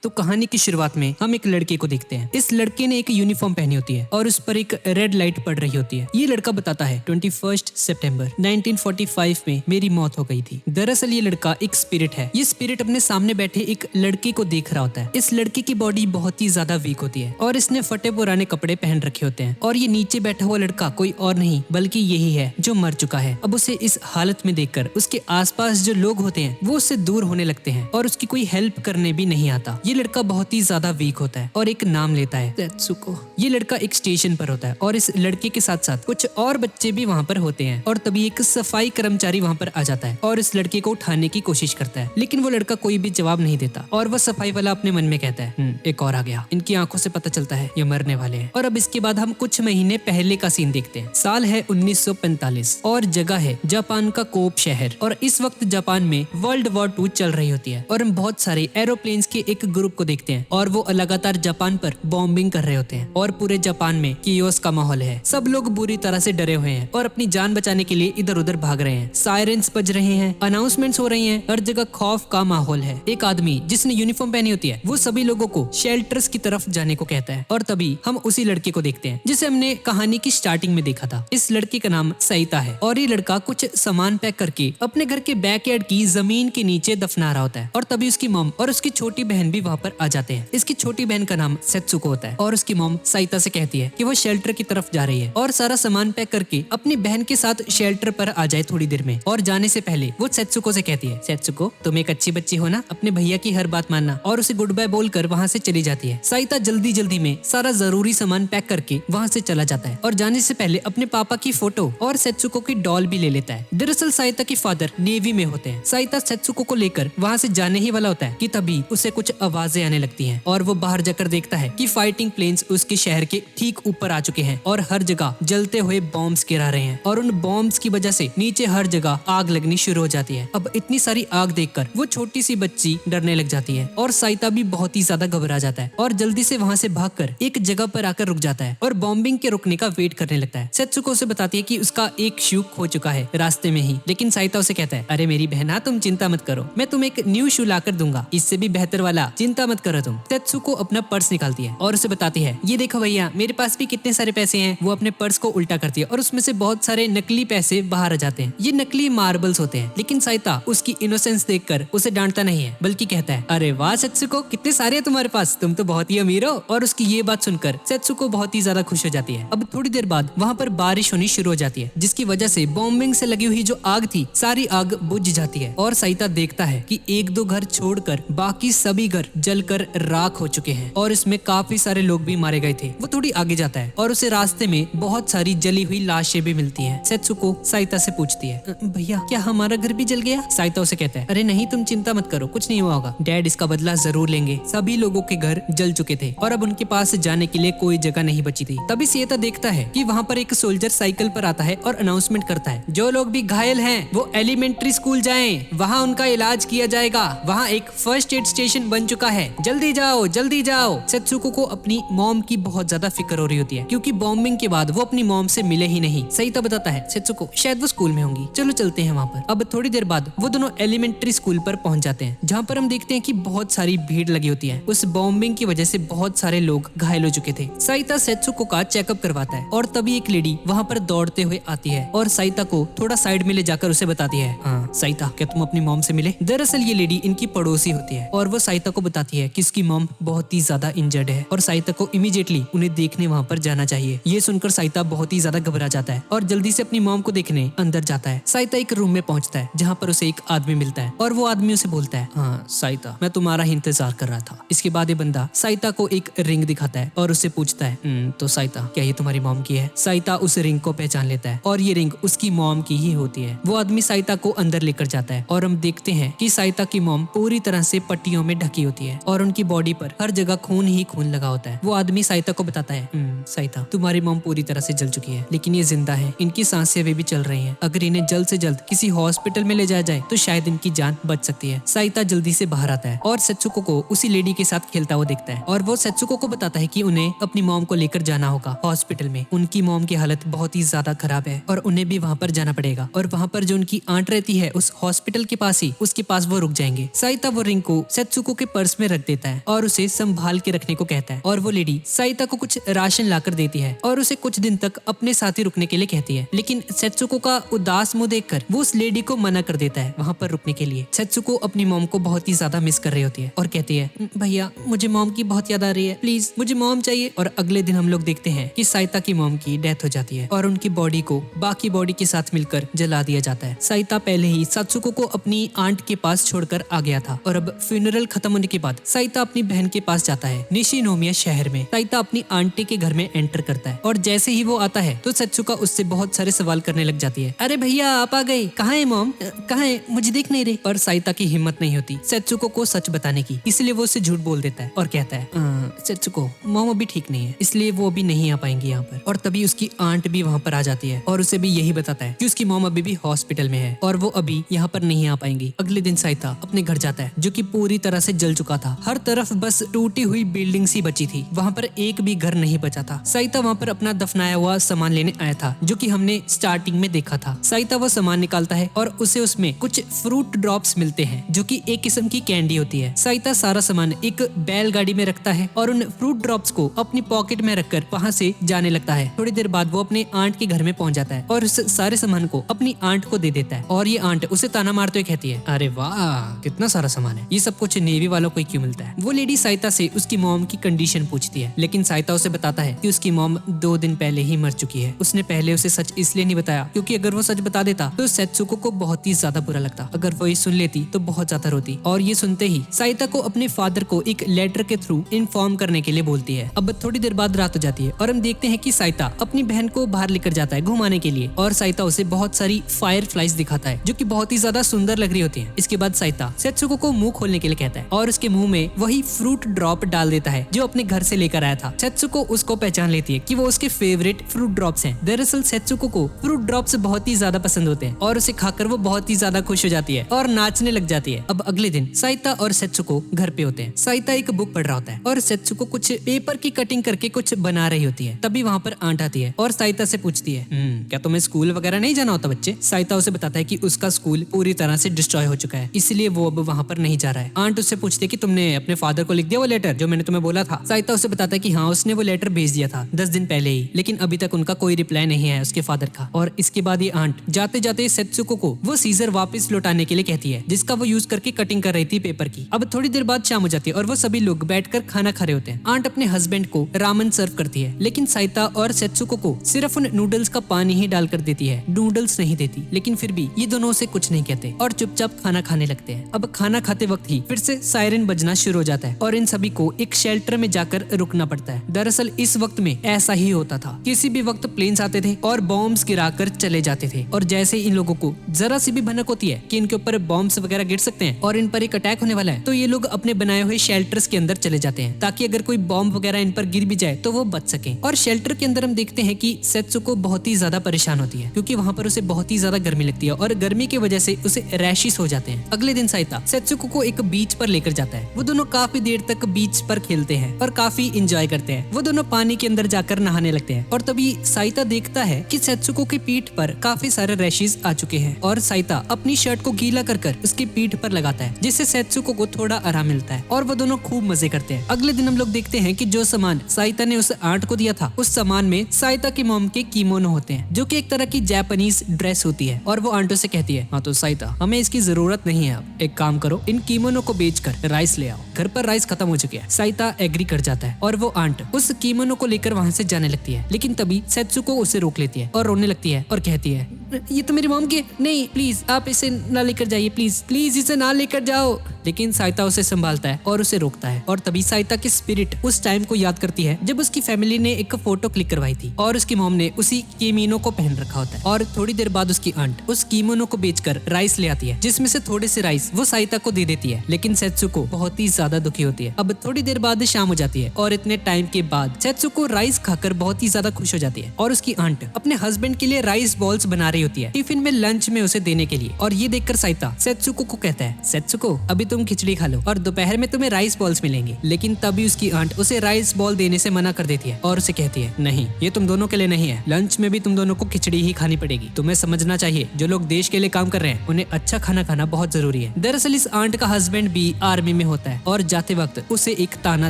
तो कहानी की शुरुआत में हम एक लड़के को देखते हैं। इस लड़के ने एक यूनिफॉर्म पहनी होती है और उस पर एक रेड लाइट पड़ रही होती है। ये लड़का बताता है 21 सितंबर 1945 में मेरी मौत हो गई थी। दरअसल ये लड़का एक स्पिरिट है। ये स्पिरिट अपने सामने बैठे एक लड़के को देख रहा होता है। इस लड़के की बॉडी बहुत ही ज्यादा वीक होती है और इसने फटे पुराने कपड़े पहन रखे होते हैं और ये नीचे बैठा हुआ लड़का कोई और नहीं बल्कि यही है जो मर चुका है। अब उसे इस हालत में देखकर उसके आसपास जो लोग होते हैं वो उससे दूर होने लगते हैं और उसकी कोई हेल्प करने भी नहीं आता। ये लड़का बहुत ही ज्यादा वीक होता है और एक नाम लेता है सेत्सुको। ये लड़का एक स्टेशन पर होता है और इस लड़के के साथ साथ कुछ और बच्चे भी वहाँ पर होते हैं और तभी एक सफाई कर्मचारी वहाँ पर आ जाता है और इस लड़के को उठाने की कोशिश करता है, लेकिन वो लड़का कोई भी जवाब नहीं देता और वह सफाई वाला अपने मन में कहता है एक और आ गया। इनकी आंखों से पता चलता है ये मरने वाले हैं। और अब इसके बाद हम कुछ महीने पहले का सीन देखते हैं। साल है 1945 और जगह है जापान का कोब शहर और इस वक्त जापान में वर्ल्ड वॉर 2 चल रही होती है और हम बहुत सारे एरोप्लेन्स के एक ग्रुप को देखते हैं और वो लगातार जापान पर बॉम्बिंग कर रहे होते हैं और पूरे जापान में कियोस का माहौल है। सब लोग बुरी तरह से डरे हुए हैं और अपनी जान बचाने के लिए इधर उधर भाग रहे हैं। सायरेंस बज रहे हैं, अनाउंसमेंट्स हो रही हैं, हर जगह खौफ का माहौल है। एक आदमी जिसने यूनिफॉर्म पहनी होती है वो सभी लोगों को शेल्टर्स की तरफ जाने को कहता है और तभी हम उसी लड़के को देखते हैं जिसे हमने कहानी की स्टार्टिंग में देखा था। इस लड़के का नाम साइता है और ये लड़का कुछ सामान पैक करके अपने घर के बैकयार्ड की जमीन के नीचे दफना रहा होता है और तभी उसकी मॉम और उसकी छोटी बहन भी वहाँ पर आ जाते हैं। इसकी छोटी बहन का नाम सेत्सुको होता है और उसकी मॉम साइता से कहती है कि वो शेल्टर की तरफ जा रही है और सारा सामान पैक करके अपनी बहन के साथ शेल्टर पर आ जाए थोड़ी देर में। और जाने से पहले वो सेत्सुको से कहती है सेत्सुको तुम एक अच्छी बच्ची हो ना, अपने भैया की हर बात मानना, और उसे गुड बाय बोलकर वहाँ से चली जाती है। साइता जल्दी जल्दी में सारा जरूरी सामान पैक करके वहाँ से चला जाता है और जाने से पहले अपने पापा की फोटो और सेत्सुको की डॉल भी ले लेता है। दरअसल साइता के फादर नेवी में होते हैं। साइता सेत्सुको को लेकर वहाँ से जाने ही वाला होता है कि तभी उसे कुछ आवाजें आने लगती हैं और वो बाहर जाकर देखता है कि फाइटिंग प्लेन्स उसके शहर के ठीक ऊपर आ चुके हैं और हर जगह जलते हुए बॉम्ब्स गिरा रहे हैं और उन बॉम्ब्स की वजह से नीचे हर जगह आग लगनी शुरू हो जाती है। अब इतनी सारी आग देखकर वो छोटी सी बच्ची डरने लग जाती है और साइता भी बहुत ही ज्यादा घबरा जाता है और जल्दी से वहाँ से भागकर एक जगह पर आकर रुक जाता है और बॉम्बिंग के रुकने का वेट करने लगता है। सेत्सुको उसे बताती है कि उसका एक शू खो चुका है रास्ते में ही, लेकिन साइता उसे कहता है अरे मेरी बहना तुम चिंता मत करो, मैं तुम्हें एक न्यू शू लाकर दूंगा, इससे भी बेहतर वाला, चिंता मत करो तुम। सेत्सुको अपना पर्स निकालती है और उसे बताती है ये देखो भैया मेरे पास भी कितने सारे पैसे हैं। वो अपने पर्स को उल्टा करती है और उसमें से बहुत सारे नकली पैसे बाहर आ जाते हैं। ये नकली मार्बल्स होते हैं, लेकिन साइता उसकी इनोसेंस देखकर उसे डांटता नहीं है बल्कि कहता है अरे वाह सेत्सुको कितने सारे हैं तुम्हारे पास, तुम तो बहुत ही अमीर हो। और उसकी ये बात सुनकर सेत्सुको बहुत ही ज्यादा खुश हो जाती है। अब थोड़ी देर बाद वहाँ पर बारिश होनी शुरू हो जाती है जिसकी वजह से बॉम्बिंग से लगी हुई जो आग थी सारी आग बुझ जाती है और साइता देखता है कि एक दो घर छोड़कर बाकी सभी घर जलकर राख हो चुके हैं और इसमें काफी सारे लोग भी मारे गए थे। वो थोड़ी आगे जाता है और उसे रास्ते में बहुत सारी जली हुई लाशें भी मिलती हैं। सेत्सुको साइता से पूछती है भैया क्या हमारा घर भी जल गया? साइता उसे कहता है अरे नहीं तुम चिंता मत करो, कुछ नहीं हुआ होगा, डैड इसका बदला जरूर लेंगे। सभी लोगों के घर जल चुके थे और अब उनके पास जाने के लिए कोई जगह नहीं बची थी। तभी साइता देखता है कि वहाँ पर एक सोल्जर साइकिल पर आता है और अनाउंसमेंट करता है जो लोग भी घायल हैं वो एलिमेंट्री स्कूल जाएं, वहाँ उनका इलाज किया जाएगा, वहाँ एक फर्स्ट एड स्टेशन बन चुका है, जल्दी जाओ जल्दी जाओ। सेत्सुको को अपनी मॉम की बहुत ज्यादा फिक्र हो रही होती है क्योंकि बॉम्बिंग के बाद वो अपनी मॉम से मिले ही नहीं। साइता बताता है सेत्सुको शायद वो स्कूल में होंगी, चलो चलते हैं वहाँ पर। अब थोड़ी देर बाद वो दोनों एलिमेंट्री स्कूल पर पहुंच जाते हैं जहाँ पर हम देखते हैं कि बहुत सारी भीड़ लगी होती है। उस बॉम्बिंग की वजह से बहुत सारे लोग घायल हो चुके थे। साइता सेत्सुको का चेकअप करवाता है और तभी एक लेडी वहाँ पर दौड़ते हुए आती है और साइता को थोड़ा साइड में ले जाकर उसे बताती है हाँ साइता क्या तुम अपनी मॉम से मिले? दरअसल ये लेडी इनकी पड़ोसी होती है और वो साइता को बताती है कि उसकी मॉम बहुत ही ज्यादा इंजर्ड है और साइता को इमीडिएटली उन्हें देखने वहाँ पर जाना चाहिए। ये सुनकर साइता बहुत ही ज्यादा घबरा जाता है और जल्दी से अपनी मॉम को देखने अंदर जाता है। साइता एक रूम में पहुंचता है जहाँ पर उसे एक आदमी मिलता है और वो आदमी उसे बोलता है हाँ साइता मैं तुम्हारा ही इंतजार कर रहा था। इसके बाद ये बंदा साइता को एक रिंग दिखाता है और उससे पूछता है तो साइता क्या ये तुम्हारी मॉम की है? साइता उस रिंग को पहचान लेता है और ये रिंग उसकी मॉम की ही होती है। वो आदमी साइता को अंदर लेकर जाता है और हम देखते हैं कि साइता की मॉम पूरी तरह से पट्टियों में ढकी होती है और उनकी बॉडी पर हर जगह खून ही खून लगा होता है। वो आदमी साइता को बताता है साइता तुम्हारी मॉम पूरी तरह से जल चुकी है लेकिन ये जिंदा है, इनकी सांसें अभी भी चल रही हैं। अगर इन्हें जल्द से जल्द किसी हॉस्पिटल में ले जाया जाए तो शायद इनकी जान बच सकती है। साइता जल्दी से बाहर आता है और सेत्सुको को उसी लेडी के साथ खेलता हुआ देखता है और वो सेत्सुको को बताता है कि उन्हें अपनी मॉम को लेकर जाना होगा हॉस्पिटल में। उनकी मॉम की हालत बहुत ही ज्यादा खराब है और उन्हें भी वहाँ पर जाना पड़ेगा और वहाँ पर जो उनकी आंट रहती है उस हॉस्पिटल के पास ही, उसके पास वो रुक जाएंगे। साइता वो रिंग को सेत्सुको के पर्स पर्स में रख देता है और उसे संभाल के रखने को कहता है। और वो लेडी साइता को कुछ राशन लाकर देती है और उसे कुछ दिन तक अपने साथ ही रुकने के लिए कहती है। लेकिन सेत्सुको का उदास मुंह देखकर वो उस लेडी को मना कर देता है वहाँ पर रुकने के लिए। सेत्सुको अपनी मॉम को बहुत ही ज्यादा मिस कर रही होती है और कहती है, भैया मुझे मॉम की बहुत याद आ रही है, प्लीज मुझे मॉम चाहिए। और अगले दिन हम लोग देखते हैं कि साइता की मॉम की डेथ हो जाती है और उनकी बॉडी को बाकी बॉडी के साथ मिलकर जला दिया जाता है। साइता पहले ही सेत्सुको को अपनी आंट के पास छोड़कर आ गया था और अब फ्यूनरल खत्म होने के बाद साइता अपनी बहन के पास जाता है निशिनोमिया शहर में। साइता अपनी आंटी के घर में एंटर करता है और जैसे ही वो आता है तो सेत्सुका उससे बहुत सारे सवाल करने लग जाती है। अरे भैया आप आ गए, कहाँ है मॉम, कहाँ है, मुझे देख नहीं रहे। पर साइता की हिम्मत नहीं होती सेत्सुको को सच बताने की, इसलिए वो उससे झूठ बोल देता है और कहता है सेत्सुको मॉम अभी ठीक नहीं है, इसलिए वो अभी नहीं आ पाएंगी यहाँ पर। और तभी उसकी आंट भी वहाँ पर आ जाती है और उसे भी यही बताता है कि उसकी मॉम अभी भी हॉस्पिटल में है और वो अभी यहाँ पर नहीं आ पाएंगी। अगले दिन साइता अपने घर जाता है जो कि पूरी तरह से जल चुका था। हर तरफ बस टूटी हुई बिल्डिंग सी बची थी, वहाँ पर एक भी घर नहीं बचा था। साइता वहाँ पर अपना दफनाया हुआ सामान लेने आया था जो कि हमने स्टार्टिंग में देखा था। साइता वो सामान निकालता है और उसे उसमें कुछ फ्रूट ड्रॉप्स मिलते हैं जो कि एक किस्म की कैंडी होती है। साइता सारा सामान एक बैलगाड़ी में रखता है और उन फ्रूट ड्रॉप्स को अपनी पॉकेट में रखकर वहाँ से जाने लगता है। थोड़ी देर बाद वो अपने आंट के घर में पहुंच जाता है और उस सारे सामान को अपनी आंट को दे देता है और ये आंट उसे ताना मारते हुए कहती है, अरे वाह कितना सारा सामान है, ये सब कुछ नेवी वालों को क्यों मिलता है। वो लेडी साइता से उसकी मॉम की कंडीशन पूछती है लेकिन साइता उसे बताता है कि उसकी मॉम 2 दिन पहले ही मर चुकी है। उसने पहले उसे सच इसलिए नहीं बताया क्योंकि अगर वो सच बता देता तो सेत्सुको को बहुत ही ज्यादा बुरा लगता। अगर वो ये सुन लेती तो बहुत ज्यादा रोती। और ये सुनते ही साइता को अपने फादर को एक लेटर के थ्रू इन्फॉर्म करने के लिए बोलती है। अब थोड़ी देर बाद रात हो जाती है और हम देखते हैं कि साइता अपनी बहन को बाहर लेकर जाता है घुमाने के लिए और साइता उसे बहुत सारी फायर फ्लाइज दिखाता है जो कि बहुत ही ज्यादा सुंदर लग रही होती है। इसके बाद साइता सेत्सुको को मुंह खोलने के लिए कहता है और उसके मुंह में वही फ्रूट ड्रॉप डाल देता है जो अपने घर से लेकर आया था। सेत्सुको उसको पहचान लेती है कि वो उसके फेवरेट फ्रूट ड्रॉप्स हैं। दरअसल सेत्सुको को फ्रूट ड्रॉप्स बहुत ही ज्यादा पसंद होते हैं और उसे खाकर वो बहुत ही ज्यादा खुश हो जाती है और नाचने लग जाती है। अब अगले दिन साइता और सेत्सुको घर पे होते हैं। साइता एक बुक पढ़ रहा होता है और सेत्सुको कुछ पेपर की कटिंग करके कुछ बना रही होती है। तभी वहाँ पर आंट आती है और साइता से पूछती है, क्या तुम्हें स्कूल वगैरह नहीं जाना होता बच्चे। साइता उसे बताता है कि उसका स्कूल पूरी तरह से डिस्ट्रॉय हो चुका है इसलिए वो अब वहाँ पर नहीं जा रहा है। आंट उससे पूछती है कि तुमने अपने फादर को लिख दिया वो लेटर जो मैंने तुम्हें बोला था। साइता उसे बताता है कि हाँ उसने वो लेटर भेज दिया था 10 दिन पहले ही, लेकिन अभी तक उनका कोई रिप्लाई नहीं है उसके फादर का। और इसके बाद ये आंट जाते जाते सेत्सुको को वो सीजर वापस लौटाने के लिए कहती है जिसका वो यूज करके कटिंग कर रही थी पेपर की। अब थोड़ी देर बाद शाम हो जाती है और वो सभी लोग बैठकर खाना खा रहे होते हैं। आंट अपने हस्बैंड को रामन सर्व करती है लेकिन साइता और सेत्सुको को सिर्फ उन नूडल्स का पानी ही डालकर देती है, नूडल्स नहीं देती। लेकिन फिर भी ये दोनों से कुछ नहीं कहते और चुपचाप खाना खाने लगते हैं। अब खाना खाते वक्त ही फिर से सायरन बजना शुरू हो जाता है और इन सभी को एक शेल्टर में जाकर रुकना पड़ता है। दरअसल इस वक्त में ऐसा ही होता था, किसी भी वक्त प्लेन्स आते थे और बॉम्ब्स गिराकर चले जाते थे और जैसे इन लोगों को जरा सी भी भनक होती है कि इनके ऊपर बॉम्ब्स वगैरह गिर सकते हैं और इन पर एक अटैक होने वाला है तो ये लोग अपने बनाए हुए शेल्टर्स के अंदर चले जाते हैं ताकि अगर कोई बॉम्ब वगैरह इन पर गिर भी जाए तो वो बच सके। और शेल्टर के अंदर हम देखते हैं कि सेत्सुको बहुत ही ज्यादा परेशान होती है क्योंकि वहाँ पर उसे बहुत ही ज्यादा गर्मी लगती है और गर्मी की वजह से उसे रैशेस हो जाते हैं। अगले दिन साइता सेत्सुको को एक बीच पर लेकर जाता है। वो दोनों काफी देर तक बीच पर खेलते हैं और काफी इंजॉय करते हैं। वो दोनों पानी के अंदर जाकर नहाने लगते हैं और तभी साइता देखता है कि सेत्सुको की पीठ पर काफी सारे रैशेस आ चुके हैं और साइता अपनी शर्ट को गीला कर उसकी पीठ पर लगाता है जिससे सेत्सुको को थोड़ा आराम मिलता है और वो दोनों खूब मजे करते हैं। अगले दिन हम लोग देखते हैं कि जो सामान साइता ने उस आंट को दिया था उस सामान में साइता की मॉम के कीमोनो होते हैं जो कि एक तरह की जापानीज ड्रेस होती है और वो आंटो से कहती है, हाँ तो साइता हमें इसकी जरूरत नहीं है, अब एक काम करो इन कीमोनो को बेचकर राइस ले आओ, घर पर राइस खत्म हो चुके हैं। साइता एग्री कर जाता है और वो आंट उस कीमोनो को लेकर वहाँ से जाने लगती है लेकिन तभी सेत्सुको उसे रोक लेती है और रोने लगती है और कहती है, ये तो मेरी मॉम के, नहीं प्लीज आप इसे ना लेकर जाइए, प्लीज प्लीज इसे ना लेकर जाओ। लेकिन साइता उसे संभालता है और उसे रोकता है और तभी साइता की स्पिरिट उस टाइम को याद करती है जब उसकी फैमिली ने एक फोटो क्लिक करवाई थी और उसकी मॉम ने उसी कीमोनो को पहन रखा होता है। और थोड़ी देर बाद उसकी आंट उस कीमोनो को बेचकर राइस ले आती है जिसमें से थोड़े से राइस वो साइता को दे देती है लेकिन सेत्सुको बहुत ही ज्यादा दुखी होती है। अब थोड़ी देर बाद शाम हो जाती है और इतने टाइम के बाद सेत्सुको राइस खाकर बहुत ही ज्यादा खुश हो जाती है और उसकी आंट अपने हस्बैंड के लिए राइस बॉल्स बना रही होती है टिफिन में लंच में उसे देने के लिए। और ये देखकर साइता सेत्सुको को कहता है, सेत्सुको अभी तुम खिचड़ी खा लो और दोपहर में तुम्हें राइस बॉल्स मिलेंगे। लेकिन तभी उसकी आंट उसे राइस बॉल देने से मना कर देती है और उसे कहती है नहीं, ये तुम दोनों के लिए नहीं है, लंच में भी तुम दोनों को खिचड़ी ही खानी पड़ेगी। तुम्हें समझना चाहिए जो लोग देश के लिए काम कर रहे हैं उन्हें अच्छा खाना खाना बहुत जरूरी है। दरअसल इस आंट का हस्बैंड भी आर्मी में होता है और जाते वक्त उसे एक ताना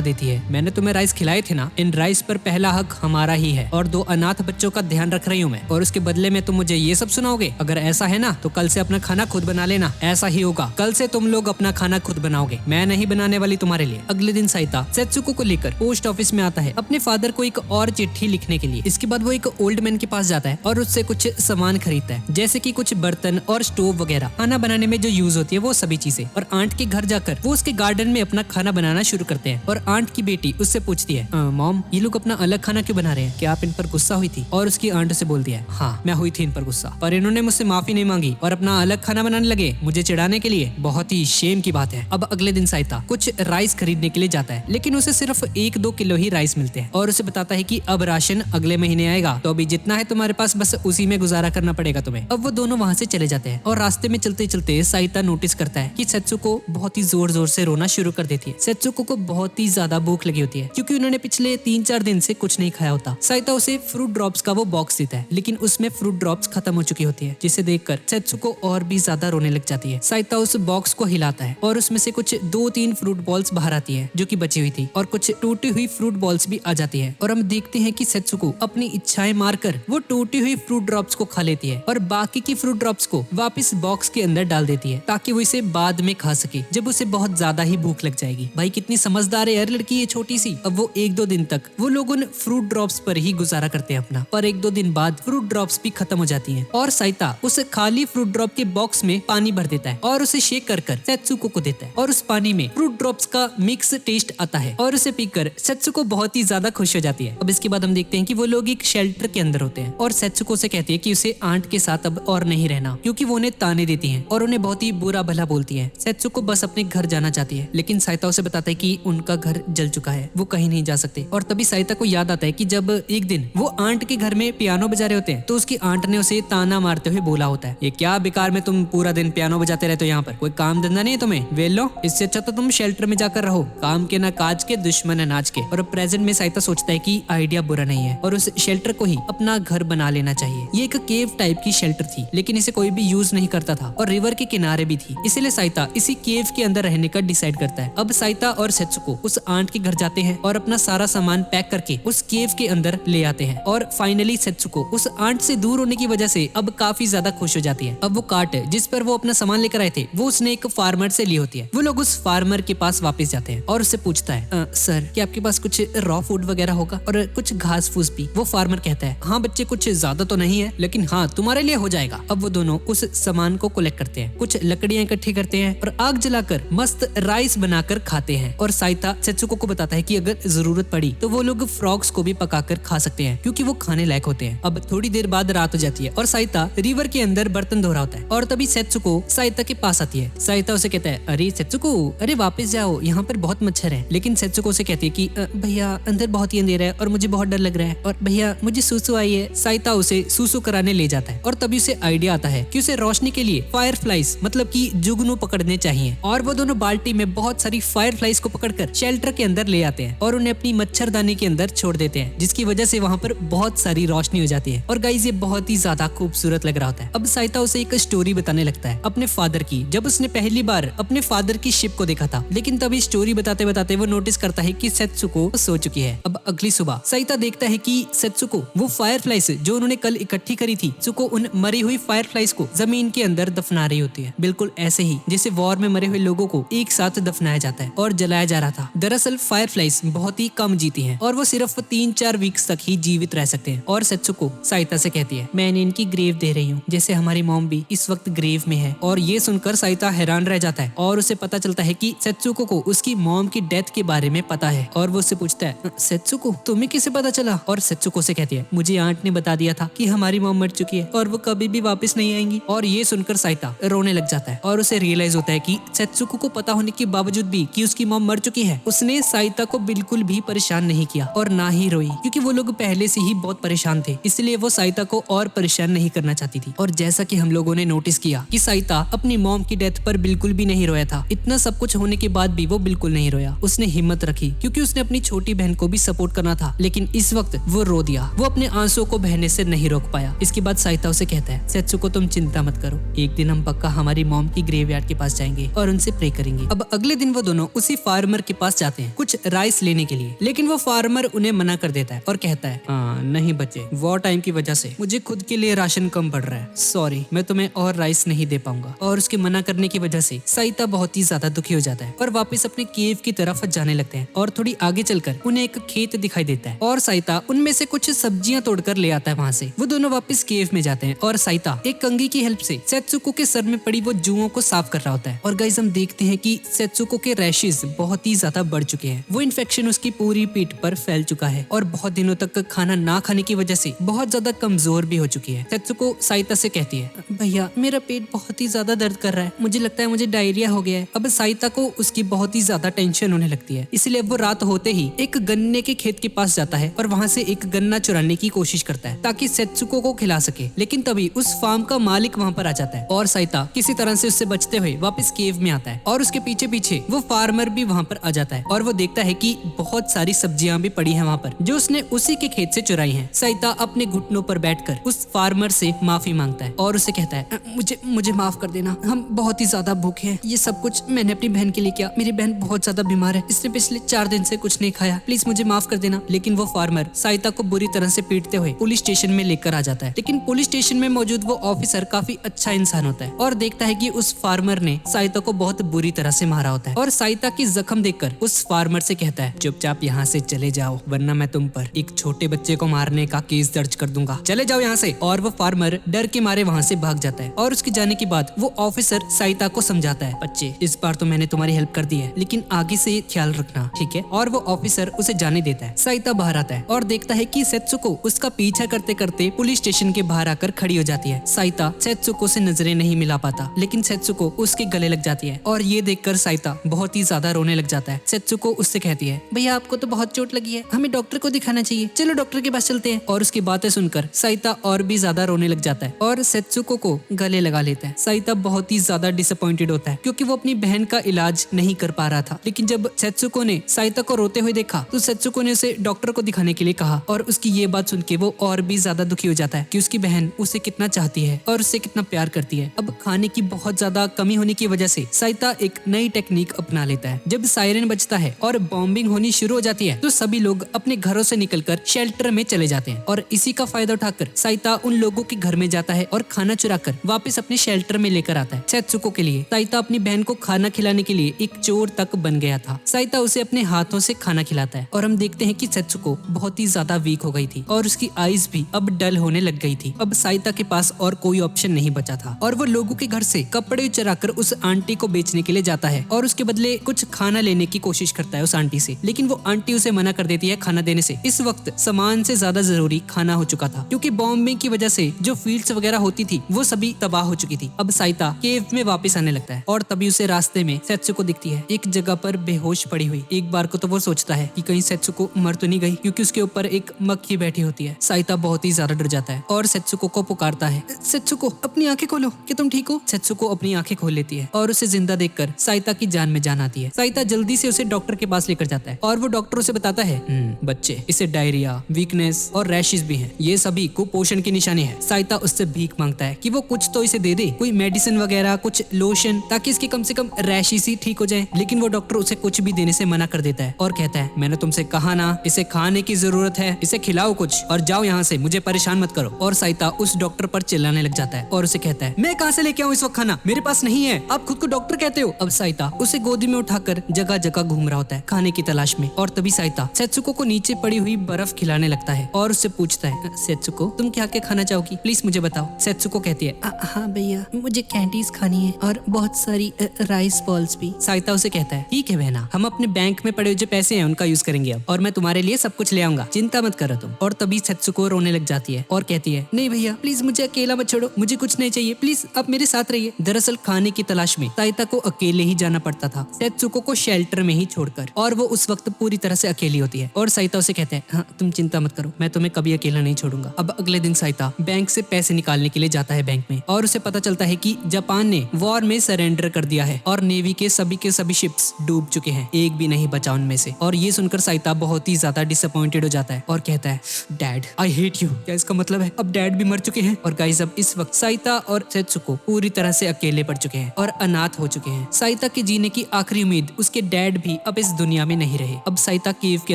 देती है, मैंने तुम्हें राइस खिलाए थे ना, इन राइस पर पहला हक हमारा ही है और 2 अनाथ बच्चों का ध्यान रख रही हूँ मैं, और उसके बदले में तुम मुझे ये सब सुनाओगे। अगर ऐसा है ना तो कल से अपना खाना खुद बना लेना। ऐसा ही होगा, कल से तुम लोग अपना खाना खुद बनाओगे, मैं नहीं बनाने वाली तुम्हारे लिए। अगले दिन साइता सेत्सुको को लेकर पोस्ट ऑफिस में आता है अपने फादर को एक और चिट्ठी लिखने के लिए। इसके बाद वो एक ओल्ड मैन के पास जाता है और उससे कुछ सामान खरीदता है, जैसे कि कुछ बर्तन और स्टोव वगैरह, खाना बनाने में जो यूज होती है वो सभी चीजें। और आंट के घर जाकर वो उसके गार्डन में अपना खाना बनाना शुरू करते हैं। और आंट की बेटी उससे पूछती है, मॉम ये लोग अपना अलग खाना क्यों बना रहे हैं, क्या आप इन पर गुस्सा हुई थी? और उसकी आंट से बोलती है, हाँ मैं हुई थी इन पर गुस्सा, पर इन्होंने मुझसे माफी नहीं मांगी और अपना अलग खाना बनाने लगे मुझे चिढ़ाने के लिए। बहुत ही शेम की बात है। अब अगले दिन साइता कुछ राइस खरीदने के लिए जाता है, लेकिन उसे सिर्फ 1-2 किलो ही राइस मिलते हैं और उसे बताता है कि अब राशन अगले महीने आएगा, तो अभी जितना है तुम्हारे पास बस उसी में गुजारा करना पड़ेगा तुम्हें। अब वो दोनों वहाँ से चले जाते हैं और रास्ते में चलते चलते साइता नोटिस करता है कि सेत्सुको बहुत ही जोर जोर से रोना शुरू कर देती है। सेत्सुको को बहुत ही ज्यादा भूख लगी होती है क्योंकि उन्होंने पिछले 3-4 दिन से कुछ नहीं खाया होता। साइता उसे फ्रूट ड्रॉप्स का वो बॉक्स देता है, लेकिन उसमें फ्रूट ड्रॉप्स खत्म हो चुकी होती है, जिसे देखकर सेत्सुको और भी ज्यादा रोने लग जाती है। साइता उस बॉक्स को हिलाता है और उसमें से कुछ 2-3 फ्रूट बॉल्स बाहर आती है जो कि बची हुई थी, और कुछ टूटी हुई फ्रूट बॉल्स भी आ जाती है। और हम देखते हैं कि सेत्सुको अपनी इच्छाएं मारकर वो टूटी हुई फ्रूट ड्रॉप्स को खा लेती है और बाकी की फ्रूट ड्रॉप्स को वापस बॉक्स के अंदर डाल देती है ताकि वो इसे बाद में खा सके जब उसे बहुत ज्यादा ही भूख लग जाएगी। भाई कितनी समझदार है यार लड़की ये छोटी सी। अब वो 1-2 दिन तक वो लोग उन फ्रूट ड्रॉप्स पर ही गुजारा करते हैं अपना, पर 1-2 दिन बाद फ्रूट ड्रॉप्स भी खत्म हो जाती हैं और साइता उस खाली फ्रूट ड्रॉप के बॉक्स में पानी भर देता है और उसे शेक कर सेत्सुको को देता है और उस पानी में फ्रूट ड्रॉप्स का मिक्स टेस्ट आता है और उसे पीकर सेत्सुको बहुत ही ज्यादा खुश हो जाती है। अब इसके बाद हम देखते हैं कि वो लोग एक शेल्टर के अंदर होते हैं और सेत्सुको से कहती है कि उसे आंट के साथ अब और नहीं रहना क्योंकि वो उन्हें ताने देती हैं और उन्हें बहुत ही बुरा भला बोलती है। सेत्सुको बस अपने घर जाना चाहती है, लेकिन साइता उसे बताता है कि उनका घर जल चुका है, वो कहीं नहीं जा सकते। और तभी साइता को याद आता है कि जब एक दिन वो आंट के घर में पियानो बजा रहे होते हैं तो उसकी आंट ने उसे ताना मारते हुए बोला होता है, ये क्या बेकार में तुम पूरा दिन पियानो बजाते रहते हो, यहाँ पर कोई काम धंधा नहीं है तुम्हें, वेलो इससे अच्छा तो तुम शेल्टर में जाकर रहो, काम के ना काज के दुश्मन अनाज के। और प्रेजेंट में साइता सोचता है कि आइडिया बुरा नहीं है और उस शेल्टर को ही अपना घर बना लेना चाहिए। ये एक केव टाइप की शेल्टर थी, लेकिन इसे कोई भी यूज नहीं करता था और रिवर के किनारे भी थी, इसीलिए साइता इसी केव के अंदर रहने का डिसाइड करता है। अब साइता और सेत्सुको उस आंट के घर जाते हैं और अपना सारा सामान पैक करके उस केव के अंदर ले आते हैं और फाइनली सेत्सुको उस आंट से दूर होने की वजह से अब काफी ज्यादा खुश हो जाती है। अब वो कार्ट जिस पर वो अपना सामान लेकर आए थे वो उसने एक फार्मर से ली होती है। वो लोग उस फार्मर के पास वापस जाते हैं और उससे पूछता है, सर क्या आपके पास कुछ रॉ फूड वगैरह होगा और कुछ घास फूस भी? वो फार्मर कहता है, हाँ बच्चे कुछ ज्यादा तो नहीं है, लेकिन हाँ तुम्हारे लिए हो जाएगा। अब वो दोनों उस सामान को कलेक्ट करते हैं, कुछ लकड़ियां इकट्ठी करते हैं और आग जलाकर मस्त राइस बनाकर खाते हैं। और साइता सेत्सुको को बताता है कि अगर जरूरत पड़ी तो वो लोग फ्रॉग्स को भी पकाकर खा सकते हैं क्योंकि वो खाने लायक होते हैं। अब थोड़ी देर बाद रात हो जाती है और साइता रिवर के अंदर बर्तन धो रहा होता है और तभी सेत्सुको साइता के पास आती है। साइता उसे कहता है, अरे सेत्सुको अरे वापस जाओ, यहाँ पर बहुत मच्छर है। लेकिन सेत्सुको से कहती है कि भैया अंदर बहुत ही अंधेरा है और मुझे बहुत डर लग रहा है और भैया मुझे सूसू आई है। साइता उसे सूसू कराने ले जाता है और तभी उसे आइडिया आता है कि उसे रोशनी के लिए फायरफ्लाइज मतलब कि जुगनू पकड़ने चाहिए और वो दोनों बाल्टी में बहुत सारी फायरफ्लाइज को पकड़कर शेल्टर के अंदर ले आते हैं और उन्हें अपनी मच्छरदानी के अंदर छोड़ देते हैं, जिसकी वजह से वहाँ पर बहुत सारी रोशनी हो जाती है। और गाइस ये बहुत ही ज्यादा खूबसूरत लग रहा होता है। अब साइता उसे एक स्टोरी बताने लगता है अपने फादर की, जब उसने पहली बार अपने फादर की शिप को देखा था। लेकिन तभी स्टोरी बताते बताते वो नोटिस करता है कि सेत्सुको सो चुकी है। अब अगली सुबह साइता देखता है कि सेत्सुको वो फायरफ्लाइज जो उन्होंने कल इकट्ठी करी थी, सेत्सुको उन मरी हुई फायरफ्लाइज को जमीन के अंदर दफना रही होती है, बिल्कुल ऐसे ही जैसे वॉर में मरे हुए लोगों को एक साथ दफनाया जाता है और जलाया जा रहा था। दरअसल फायरफ्लाइज बहुत ही कम जीती हैं और वो सिर्फ 3-4 वीक्स तक ही जीवित रह सकते हैं। और सेत्सुको साइता से कहती है, मैंने इनकी ग्रेव दे रही हूँ, जैसे हमारी मॉम भी इस वक्त ग्रेव में है। और ये सुनकर साइता हैरान रह जाता है और उसे पता चलता है कि सेत्सुको को उसकी मॉम की डेथ के बारे में पता है। और वो उससे पूछता है, सेत्सुको तुम्हें कैसे पता चला? और सेत्सुको से कहती है, मुझे आंट ने बता दिया था कि हमारी मॉम मर चुकी है और वो कभी भी वापस नहीं आएंगी। और ये सुनकर साइता रोने लग जाता है और उसे रियलाइज होता है कि सेत्सुको को पता होने के बावजूद भी कि उसकी मॉम मर चुकी है, उसने साइता को बिल्कुल भी परेशान नहीं किया और ना ही रोई, क्योंकि वो लोग पहले से ही बहुत परेशान थे, इसलिए वो साइता को और परेशान नहीं करना चाहती थी। और जैसा कि हम लोगों ने नोटिस किया कि साइता अपनी मॉम की डेथ पर बिल्कुल भी नहीं रोया रोया था। इतना सब कुछ होने के बाद भी वो बिल्कुल नहीं रोया। उसने हिम्मत रखी क्योंकि उसने अपनी छोटी बहन को भी सपोर्ट करना था, लेकिन इस वक्त वो रो दिया। वो अपने आंसुओं को बहने से नहीं रोक पाया। इसके बाद साइता उसे कहता है, सेत्सुको तुम चिंता मत करो, एक दिन हम पक्का हमारी मॉम की ग्रेवयार्ड के पास जाएंगे और उनसे प्रे करेंगे। अब अगले दिन वो दोनों उसी फार्मर के पास जाते हैं कुछ राइस लेने के लिए, लेकिन वो फार्मर उन्हें मना कर देता है और कहता है, नहीं बच्चे, वॉर टाइम की वजह से मुझे खुद के लिए राशन कम पड़ रहा है, सॉरी मैं तुम्हें और राइस नहीं दे पाऊंगा। और उसके मना करने की वजह से साइता बहुत ही ज्यादा दुखी हो जाता है और वापस अपने केव की तरफ जाने लगते हैं। और थोड़ी आगे चलकर उन्हें एक खेत दिखाई देता है और साइता उनमें से कुछ सब्जियां तोड़कर ले आता है। वहाँ से वो दोनों वापस केव में जाते हैं और साइता एक कंघी की हेल्प से सेत्सुको के सर में पड़ी वो जुओं को साफ कर रहा होता है। और गाइस हम देखते हैं कि सेत्सुको के रैशेस बहुत ही ज्यादा बढ़ चुके हैं। वो इन्फेक्शन उसकी पूरी पीठ पर फैल चुका है और बहुत दिनों तक खाना ना खाने की वजह से बहुत ज्यादा कमजोर भी हो चुकी है। सेत्सुको साइता से कहती है, भैया मेरा पेट बहुत ही ज्यादा दर्द कर रहा है, मुझे लगता है मुझे डायरिया हो गया है। अब साइता को उसकी बहुत ही ज्यादा टेंशन होने लगती है, इसलिए वो रात होते ही एक गन्ने के खेत के पास जाता है और वहाँ से एक गन्ना चुराने की कोशिश करता है ताकि सेत्सुको को खिला सके। लेकिन तभी उस फार्म का मालिक वहाँ पर आ जाता है और साइता किसी तरह से उससे बचते हुए वापस केव में आता है और उसके पीछे पीछे वो फार्मर भी वहाँ पर आ जाता है और वो देखता है कि बहुत सारी सब्जियां भी पड़ी हैं वहाँ पर जो उसने उसी के खेत से चुराई हैं। साइता अपने घुटनों पर बैठकर उस फार्मर से माफी मांगता है और उसे कहता है, मुझे माफ कर देना, हम बहुत ही ज्यादा भूखे हैं, ये सब कुछ मैंने अपनी बहन के लिए किया, मेरी बहन बहुत ज्यादा बीमार है, इसने पिछले 4 दिन से कुछ नहीं खाया, प्लीज मुझे माफ कर देना। लेकिन वो फार्मर साइता को बुरी तरह से पीटते हुए पुलिस स्टेशन में लेकर आ जाता है। लेकिन पुलिस स्टेशन में मौजूद वो ऑफिसर काफी अच्छा इंसान होता है और देखता है कि उस फार्मर ने साइता को बहुत बुरी तरह से मारा होता है और साइता की जख्म देखकर उस फार्मर से कहता है, चुपचाप यहाँ से चले जाओ वरना मैं तुम पर एक छोटे बच्चे को मारने का केस दर्ज कर दूंगा, चले जाओ यहाँ से। और वो फार्मर डर के मारे वहाँ से भाग जाता है और उसके जाने के बाद वो ऑफिसर साइता को समझाता है, बच्चे इस बार तो मैंने तुम्हारी हेल्प कर दी है, लेकिन आगे से ख्याल रखना, ठीक है। और वो ऑफिसर उसे जाने देता है। साइता बाहर आता है और देखता है कि सेत्सुको उसका पीछा करते करते पुलिस स्टेशन के बाहर आकर खड़ी हो जाती है। साइता सेत्सुको से नजरें नहीं मिला पाता, लेकिन सेत्सुको उसके गले लग जाती है और ये देखकर साइता बहुत ही ज्यादा रोने लग जाता है। सेत्सुको उससे कहती है, भैया आपको तो बहुत चोट लगी है, हमें डॉक्टर को दिखाना चाहिए, चलो डॉक्टर के पास चलते हैं। और उसकी बातें सुनकर साइता और भी ज्यादा रोने लग जाता है और सेत्सुको को गले लगा लेता है। साइता बहुत ही ज्यादा डिसअपॉइंटेड होता है क्योंकि वो अपनी बहन का इलाज नहीं कर पा रहा था। लेकिन जब सेत्सुको ने साइता को रोते हुए देखा तो सेत्सुको ने उसे डॉक्टर को दिखाने के लिए कहा और उसकी ये बात सुन के वो और भी ज्यादा दुखी हो जाता है कि उसकी बहन उसे कितना चाहती है और उससे कितना प्यार करती है। अब खाने की बहुत ज्यादा कमी होने की वजह से साइता एक नई टेक्निक अपना लेता है। जब सायरन बजता है और बॉम्बिंग होनी शुरू हो जाती है तो सभी लोग अपने घरों से निकलकर शेल्टर में चले जाते हैं और इसी का फायदा उठाकर साइता उन लोगों के घर में जाता है और खाना चुराकर वापस अपने शेल्टर में लेकर आता है। सेत्सुको के लिए साइता अपनी बहन को खाना खिलाने के लिए एक चोर तक बन गया था। साइता उसे अपने हाथों से खाना खिलाता है और हम देखते हैं कि सेत्सुको बहुत ही ज्यादा वीक हो गई थी और उसकी आईज भी अब डल होने लग गई थी। अब साइता के पास और कोई ऑप्शन नहीं बचा था और वो लोगों के घर से कपड़े चुराकर उस आंटी को बेचने के लिए जाता है और उसके बदले कुछ खाना लेने की कोशिश करता है उस आंटी से, लेकिन वो आंटी उसे मना कर देती है खाना देने से। इस वक्त सामान से ज्यादा जरूरी खाना हो चुका था क्योंकि बॉम्बिंग की वजह से जो फील्ड्स वगैरह होती थी वो सभी तबाह हो चुकी थी। अब साइता केव में वापस आने लगता है और तभी उसे रास्ते में सेत्सुको दिखती है एक जगह पर बेहोश पड़ी हुई। एक बार को तो वो सोचता है कि कहीं सेत्सुको मर तो नहीं गई क्योंकि उसके ऊपर एक मक्खी बैठी होती है। साइता बहुत ही ज्यादा डर जाता है और सेत्सुको को पुकारता है, सेत्सुको अपनी आंखें खोलो, क्या तुम ठीक हो? सेत्सुको अपनी आंखें खोल लेती है और उसे जिंदा देखकर साइता की जान में जान आती है। साइता जल्दी से उसे डॉक्टर के पास लेकर जाता है और वो डॉक्टर उसे बताता है, बच्चे इसे डायरिया, वीकनेस और रैशेस भी हैं, ये सभी कुपोषण की निशानी है। साइता उससे भीख मांगता है कि वो कुछ तो इसे दे दे, कोई मेडिसिन वगैरह, कुछ लोशन, ताकि इसके कम से कम रैशेस ही ठीक हो जाए। लेकिन वो डॉक्टर उसे कुछ भी देने से मना कर देता है और कहता है, मैंने तुमसे कहा ना इसे खाने की जरूरत है, इसे खिलाओ कुछ और जाओ यहाँ से, मुझे परेशान मत करो। और साइता उस डॉक्टर पर चिल्लाने लग जाता है और उसे कहता है, मैं कहाँ से लेके आऊँ इस वक्त खाना, मेरे पास नहीं है, आप खुद को डॉक्टर कहते हो। अब साइता उसे गोदी में उठाकर जगह जगह घूम रहा होता है खाने की तलाश में और तभी साइता सेत्सुको को नीचे पड़ी हुई बर्फ खिलाने लगता है और उससे पूछता है, सेत्सुको तुम क्या क्या खाना चाहोगी, प्लीज मुझे बताओ। सेत्सुको कहती है, हाँ भैया मुझे कैंडीज खानी है और बहुत सारी राइस बॉल्स भी। साइता उसे कहता है, ठीक है बहना, हम अपने बैंक में पड़े हुए जो पैसे हैं उनका यूज करेंगे अब, और मैं तुम्हारे लिए सब कुछ ले आऊंगा, चिंता मत करो तुम। और तभी सेत्सुको रोने लग जाती है और कहती है, नहीं भैया प्लीज मुझे अकेला मत छोड़ो, मुझे कुछ नहीं चाहिए, प्लीज आप मेरे साथ रहिए। दरअसल खाने की तलाश में साइता को अकेले ही जाना पड़ता था सेत्सुको को शेल्टर में ही छोड़कर, और वो उस वक्त पूरी तरह से अकेली होती है। और साइता उसे कहते हैं, हाँ तुम चिंता मत करो, मैं तुम्हें कभी अकेला नहीं छोड़ूंगा। अब अगले दिन साइता बैंक से पैसे निकालने के लिए जाता है बैंक में और उसे पता चलता है कि जापान ने वॉर में सरेंडर कर दिया है और नेवी के सभी शिप्स डूब चुके हैं, एक भी नहीं बचा उनमें से। और ये सुनकर साइता बहुत ही ज्यादा डिसअपॉइंटेड हो जाता है और कहता है डैड आई हेट यू। क्या इसका मतलब है अब डैड भी मर चुके हैं? और गाइस अब इस वक्त साइता और सेत्सुको पूरी तरह से अकेले पड़ चुके हैं और अनाथ हो चुके हैं। साइता के जीने की आखिरी उम्मीद उसके डैड भी अब इस दुनिया में नहीं रहे। अब साइता केव के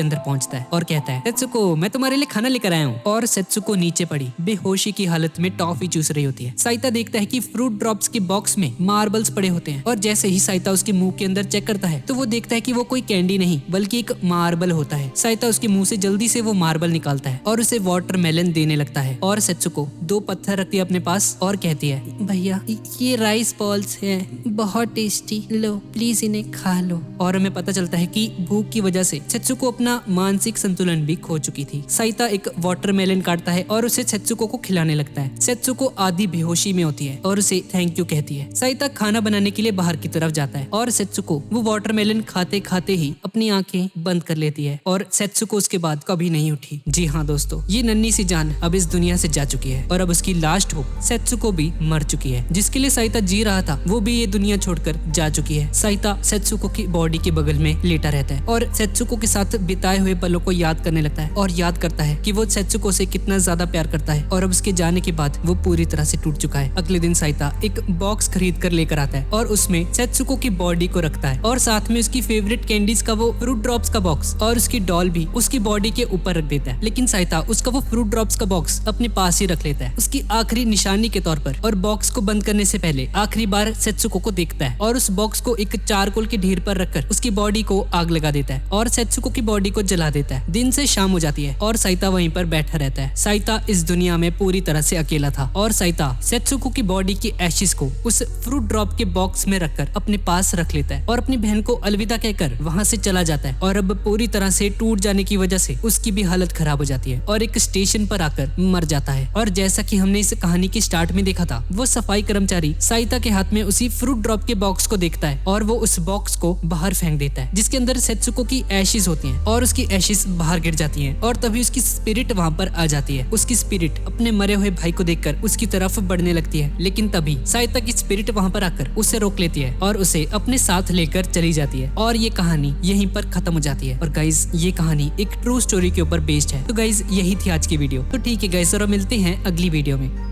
अंदर पहुंचता है और कहता है सेत्सुको मैं तुम्हारे लिए खाना लेकर आया हूँ। और सेत्सुको नीचे पड़ी बेहोशी की हालत में टॉफी चूस रही होती है। साइता देखता है कि फ्रूट ड्रॉप्स के बॉक्स में मार्बल्स पड़े होते हैं और जैसे ही साइता उसके मुंह के अंदर चेक करता है तो वो देखता है कि वो कोई कैंडी नहीं बल्कि एक मार्बल होता है। साइता उसके मुंह से जल्दी से वो मार्बल निकालता है और उसे वाटरमेलन देने लगता है। और सेत्सुको 2 पत्थर रखती है अपने पास और कहती है भैया ये राइस बॉल्स हैं, बहुत टेस्टी, लो प्लीज इन्हें खा लो। और हमें पता चलता है कि भूख की वजह से सेत्सुको अपना मानसिक संतुलन भी खो चुकी थी। साइता एक वाटरमेलन काटता है और उसे सेत्सुको को खिलाने लगता है। सेत्सुको आधी बेहोशी में होती है और उसे थैंक यू कहती है। साइता खाना बनाने के लिए बाहर की तरफ जाता है और सेत्सुको वो वाटरमेलन खाते खाते ही अपनी आंखें बंद कर लेती है और सेत्सुको उसके बाद कभी नहीं उठी। जी हाँ दोस्तों, ये नन्ही सी जान अब इस दुनिया से जा चुकी है और अब उसकी लास्ट होप सेत्सुको भी मर चुकी है। जिसके लिए साइता जी रहा था वो भी ये दुनिया छोड़कर जा चुकी है। साइता सेत्सुको की बॉडी के बगल में लेटा रहता है और सेत्सुको के साथ बिताए हुए पलों को याद करने लगता है और याद करता है कि वो सेत्सुको से कितना ज्यादा प्यार करता है और अब उसके जाने के बाद वो पूरी तरह से टूट चुका है। अगले दिन साइता एक बॉक्स खरीद कर लेकर आता है और उसमें सेत्सुको की बॉडी को रखता है और साथ में उसकी फेवरेट कैंडीज का वो फ्रूट ड्रॉप्स का बॉक्स और उसकी डॉल भी उसकी बॉडी के ऊपर रख देता है। लेकिन साइता उसका वो फ्रूट ड्रॉप्स का बॉक्स अपने पास ही रख लेता है उसकी आखिरी निशानी के तौर पर। और बॉक्स को बंद करने से पहले आखिरी बार सेत्सुको को देखता है और उस बॉक्स को एक चारकोल के ढेर पर रखकर उसकी बॉडी को आग लगा देता है और सेत्सुको की बॉडी को जला देता है। दिन से शाम हो जाती है और साइता वहीं पर बैठा रहता है। साइता इस दुनिया में पूरी तरह से अकेला था और साइता सेत्सुको की बॉडी की एशिस को उस फ्रूट ड्रॉप के बॉक्स में रखकर अपने पास रख लेता है और अपनी बहन को अलविदा कहकर वहां से चला जाता है। और अब पूरी तरह से टूट जाने की वजह से उसकी भी हालत खराब हो जाती है और एक स्टेशन पर आकर मर जाता है। और जैसा कि हमने इस कहानी के स्टार्ट में देखा था, वो सफाई कर्मचारी साइता के हाथ में उसी फ्रूट ड्रॉप के बॉक्स को देखता है और वो उस बॉक्स को बाहर फेंक देता है जिसके अंदर सेत्सुको की एशिस होती हैं और उसकी एशिस बाहर गिर जाती हैं और तभी उसकी स्पिरिट वहां पर आ जाती है। उसकी स्पिरिट अपने मरे हुए भाई को देखकर उसकी तरफ बढ़ने लगती है, लेकिन तभी साइता की स्पिरिट वहां पर आकर उसे रोक लेती है और उसे अपने साथ लेकर चली जाती है और ये कहानी यहीं पर खत्म हो जाती है। और गाइज ये कहानी एक ट्रू स्टोरी के ऊपर बेस्ड है। तो गाइज यही थी आज की वीडियो। तो ठीक है गाइज, और मिलते हैं अगली वीडियो में।